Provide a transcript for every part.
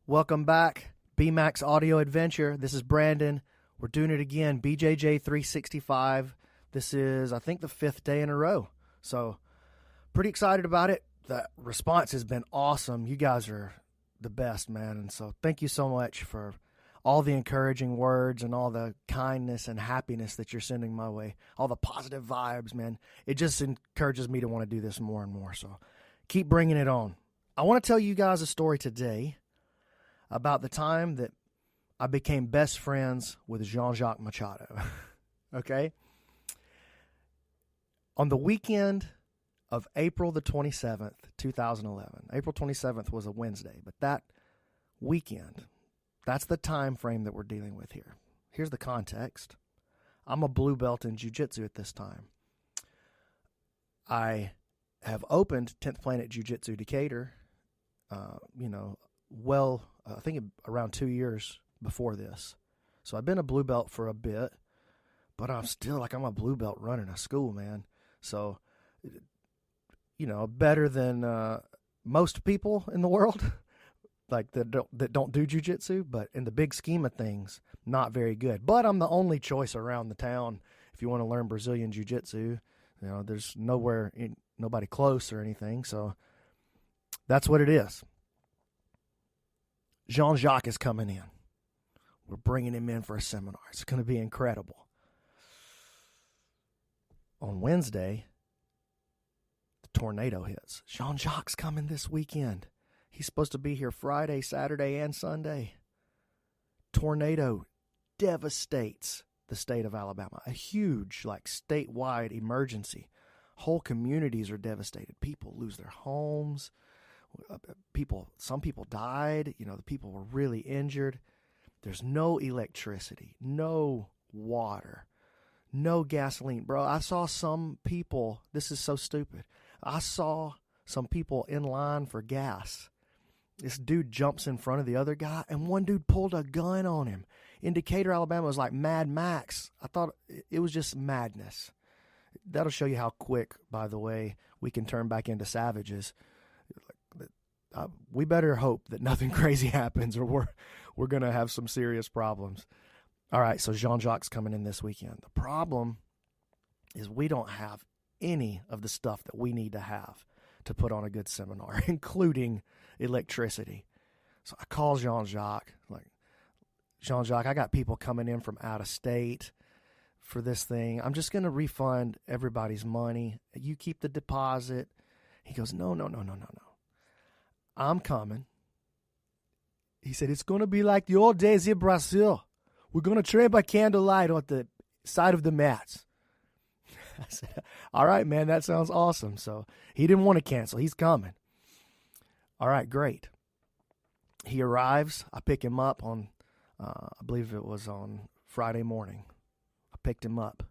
Welcome back, BMAX Audio Adventure. This is Brandon. We're doing it again, BJJ365. This is, I think, the 5th day in a row. So, pretty excited about it. The response has been awesome. You guys are the best, man. And so, thank you so much for all the encouraging words and all the kindness and happiness that you're sending my way. All the positive vibes, man. It just encourages me to want to do this more and more. So, keep bringing it on. I want to tell you guys a story today about the time that I became best friends with Jacques Machado. Okay? On the weekend of April the 27th, 2011. April 27th was a Wednesday, but that weekend, that's the time frame that we're dealing with here. Here's the context. I'm a blue belt in Jiu Jitsu at this time. I have opened 10th Planet Jiu Jitsu Decatur, I think around 2 years before this. So I've been a blue belt for a bit, but I'm still I'm a blue belt running a school, man. So, better than most people in the world, that don't do jiu-jitsu, but in the big scheme of things, not very good. But I'm the only choice around the town if you want to learn Brazilian jiu-jitsu. There's nobody close or anything, so that's what it is. Jacques is coming in. We're bringing him in for a seminar. It's going to be incredible. On Wednesday, the tornado hits. Jacques coming this weekend. He's supposed to be here Friday, Saturday, and Sunday. Tornado devastates the state of Alabama. A huge, statewide emergency. Whole communities are devastated. People lose their homes. Some people died. The people were really injured. There's no electricity, no water, no gasoline. Bro, I saw some people, this is so stupid. I saw some people in line for gas. This dude jumps in front of the other guy, and one dude pulled a gun on him. In Decatur, Alabama, it was like Mad Max. I thought it was just madness. That'll show you how quick, by the way, we can turn back into savages. We better hope that nothing crazy happens, or we're going to have some serious problems. All right, so Jacques coming in this weekend. The problem is we don't have any of the stuff that we need to have to put on a good seminar, including electricity. So I call Jacques, Jacques, I got people coming in from out of state for this thing. I'm just going to refund everybody's money. You keep the deposit. He goes, no. I'm coming. He said, it's going to be like the old days in Brazil. We're going to train by candlelight on the side of the mats. I said, all right, man, that sounds awesome. So he didn't want to cancel. He's coming. All right, great. He arrives. I pick him up on, I believe it was on Friday morning. I picked him up.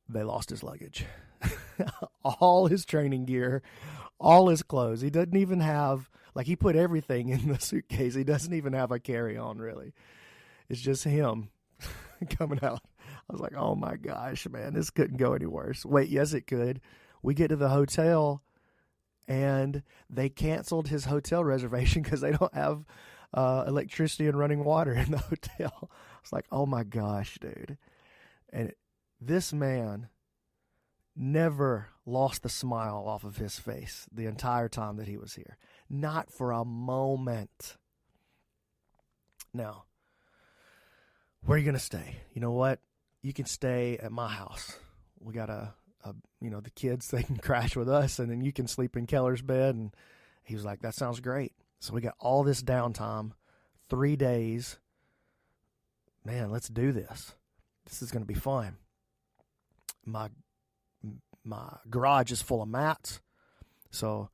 They lost his luggage. All his training gear, all his clothes. He doesn't even have, he put everything in the suitcase. He doesn't even have a carry-on, really. It's just him coming out. I was like, oh my gosh, man, this couldn't go any worse. Wait, yes, it could. We get to the hotel, and they canceled his hotel reservation because they don't have electricity and running water in the hotel. I was like, oh my gosh, dude. And this man never lost the smile off of his face the entire time that he was here. Not for a moment. Now, where are you going to stay? You know what? You can stay at my house. We got the kids, they can crash with us, and then you can sleep in Keller's bed. And he was like, that sounds great. So we got all this downtime, 3 days. Man, let's do this. This is going to be fun. My garage is full of mats. So,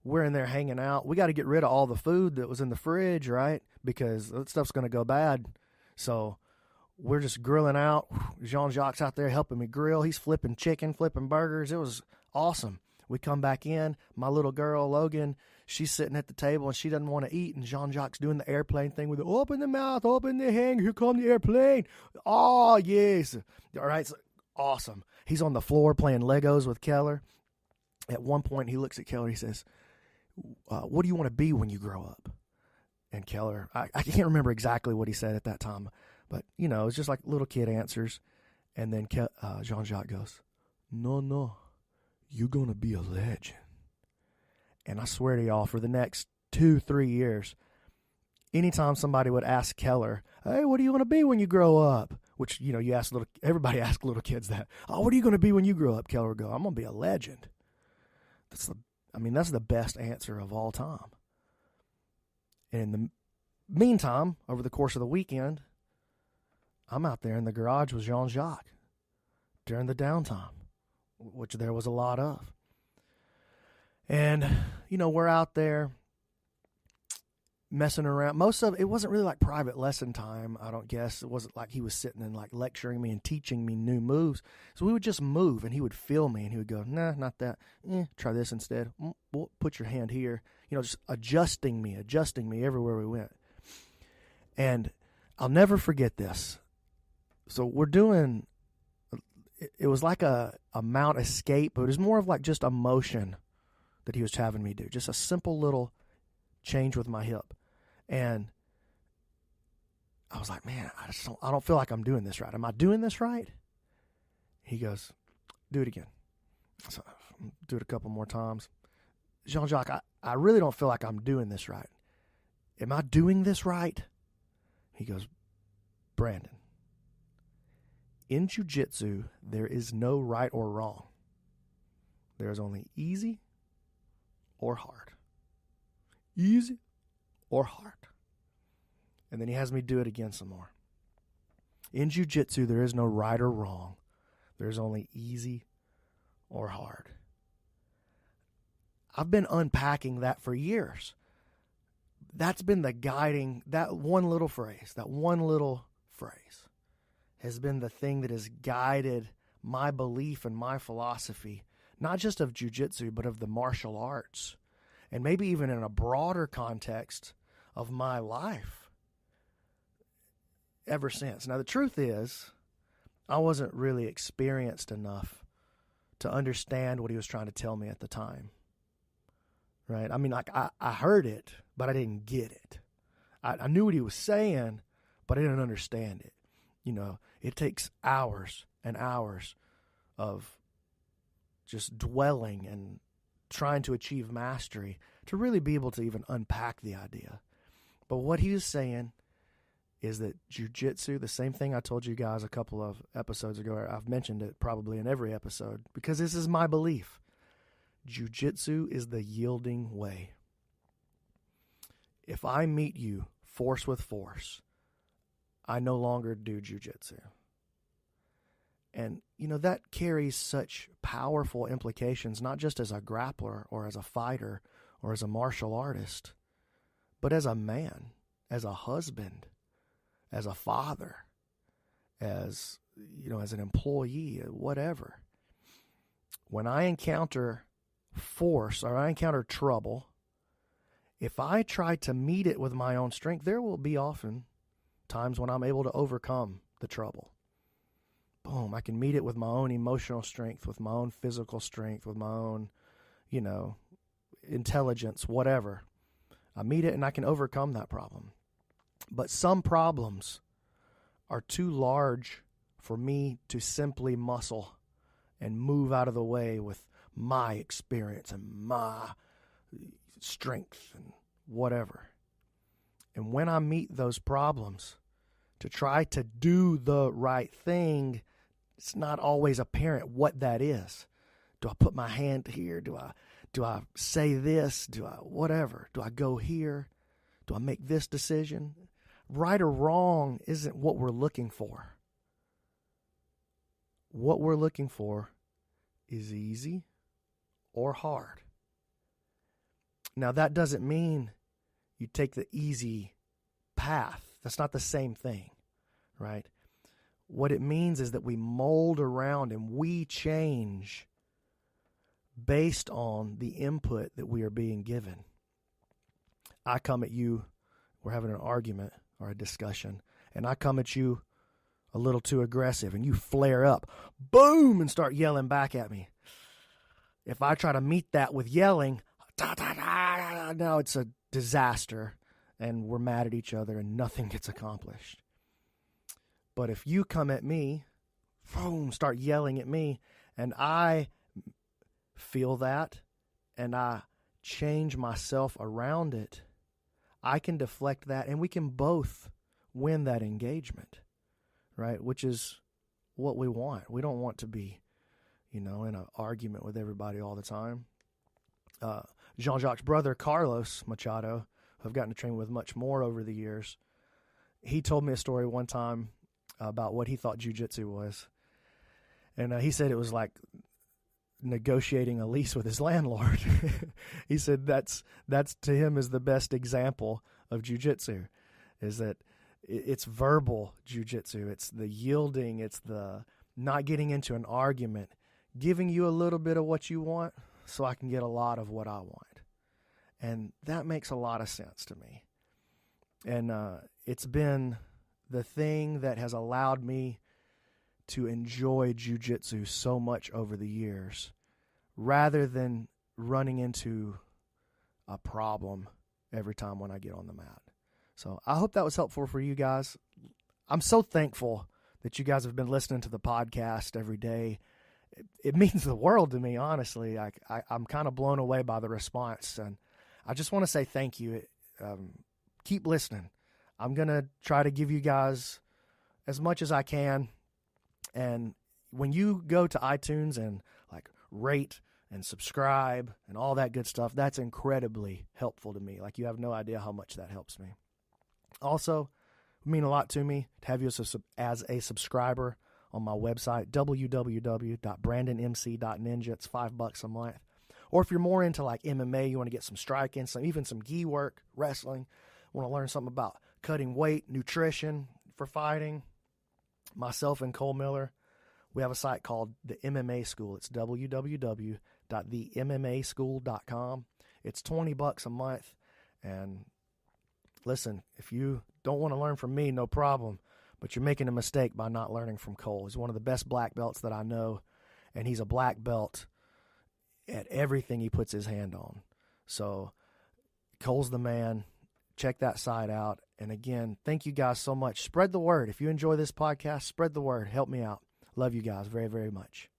we're in there hanging out. We got to get rid of all the food that was in the fridge, right? Because that stuff's going to go bad. So we're just grilling out. Jacques out there helping me grill. He's flipping chicken, flipping burgers. It was awesome. We come back in. My little girl, Logan, she's sitting at the table and she doesn't want to eat. And Jacques doing the airplane thing with open the mouth, open the hang. Here come the airplane. Oh, yes. All right. So, awesome. He's on the floor playing Legos with Keller. At one point, he looks at Keller. He says, what do you want to be when you grow up? And Keller, I can't remember exactly what he said at that time, but, it's just like little kid answers. And then Jean-Jacques goes, no, you're going to be a legend. And I swear to y'all, for the next 2-3 years, anytime somebody would ask Keller, hey, what do you want to be when you grow up? Which, everybody asks little kids that. Oh, what are you going to be when you grow up? Keller would go, I'm going to be a legend. That's the best answer of all time. And in the meantime, over the course of the weekend, I'm out there in the garage with Jean-Jacques during the downtime, which there was a lot of. And, we're out there messing around. Most of it wasn't really like private lesson time, I don't guess. It wasn't like he was sitting and like lecturing me and teaching me new moves. So we would just move, and he would feel me, and he would go, nah, not that. Try this instead. Put your hand here. Just adjusting me everywhere we went. And I'll never forget this. So we're doing, it was like a mount escape, but it was more of like just a motion that he was having me do. Just a simple little change with my hip. And I was like, man, I don't feel like I'm doing this right. Am I doing this right? He goes, do it again. So do it a couple more times. Jean-Jacques, I really don't feel like I'm doing this right. Am I doing this right? He goes, Brandon, in Jiu Jitsu, there is no right or wrong. There is only easy or hard. Easy or hard. And then he has me do it again some more. In Jiu Jitsu, there is no right or wrong. There's only easy or hard. I've been unpacking that for years. That's been the guiding, that one little phrase has been the thing that has guided my belief and my philosophy, not just of jiu-jitsu, but of the martial arts, and maybe even in a broader context of my life ever since. Now, the truth is, I wasn't really experienced enough to understand what he was trying to tell me at the time. Right? I mean, like, I heard it, but I didn't get it. I knew what he was saying, but I didn't understand it. It takes hours and hours of just dwelling and trying to achieve mastery to really be able to even unpack the idea. But what he was saying is that jiu-jitsu, the same thing I told you guys a couple of episodes ago, I've mentioned it probably in every episode, because this is my belief. Jiu-jitsu is the yielding way. If I meet you force with force, I no longer do jiu-jitsu. And, that carries such powerful implications, not just as a grappler or as a fighter or as a martial artist, but as a man, as a husband, as a father, as an employee, whatever. When I encounter force or I encounter trouble, if I try to meet it with my own strength, there will be often times when I'm able to overcome the trouble. Boom, I can meet it with my own emotional strength, with my own physical strength, with my own, intelligence, whatever. I meet it and I can overcome that problem. But some problems are too large for me to simply muscle and move out of the way with my experience and my strength and whatever. And when I meet those problems, to try to do the right thing, it's not always apparent what that is. Do I put my hand here? Do I say this? Do I whatever? Do I go here? Do I make this decision? Right or wrong isn't what we're looking for. What we're looking for is easy or hard. Now, that doesn't mean you take the easy path. That's not the same thing, right? What it means is that we mold around and we change based on the input that we are being given. I come at you, we're having an argument or a discussion, and I come at you a little too aggressive, and you flare up, boom, and start yelling back at me. If I try to meet that with yelling, now it's a disaster, and we're mad at each other, and nothing gets accomplished. But if you come at me, boom, start yelling at me, and I feel that, and I change myself around it, I can deflect that, and we can both win that engagement, right? Which is what we want. We don't want to be, in an argument with everybody all the time. Jean-Jacques' brother, Carlos Machado, who I've gotten to train with much more over the years, he told me a story one time about what he thought Jiu Jitsu was. And he said it was like negotiating a lease with his landlord. He said that's to him is the best example of Jiu Jitsu, is that it's verbal Jiu Jitsu. It's the yielding. It's the not getting into an argument, giving you a little bit of what you want so I can get a lot of what I want. And that makes a lot of sense to me. And it's been the thing that has allowed me to enjoy jiu-jitsu so much over the years, rather than running into a problem every time when I get on the mat. So I hope that was helpful for you guys. I'm so thankful that you guys have been listening to the podcast every day. It means the world to me, honestly. I'm kind of blown away by the response, and I just want to say thank you. Keep listening. I'm going to try to give you guys as much as I can. And when you go to iTunes and like rate and subscribe and all that good stuff, that's incredibly helpful to me. Like, you have no idea how much that helps me. Also, it would mean a lot to me to have you as a subscriber on my website, www.brandonmc.ninja. It's $5 a month. Or if you're more into like MMA, you want to get some striking, even some gi work, wrestling, want to learn something about cutting weight, nutrition for fighting, myself and Cole Miller, we have a site called the MMA School. It's www.themmaschool.com. It's $20 a month. And listen, if you don't want to learn from me, no problem. But you're making a mistake by not learning from Cole. He's one of the best black belts that I know, and he's a black belt at everything he puts his hand on. So Cole's the man. Check that site out. And again, thank you guys so much. Spread the word. If you enjoy this podcast, spread the word. Help me out. Love you guys very, very much.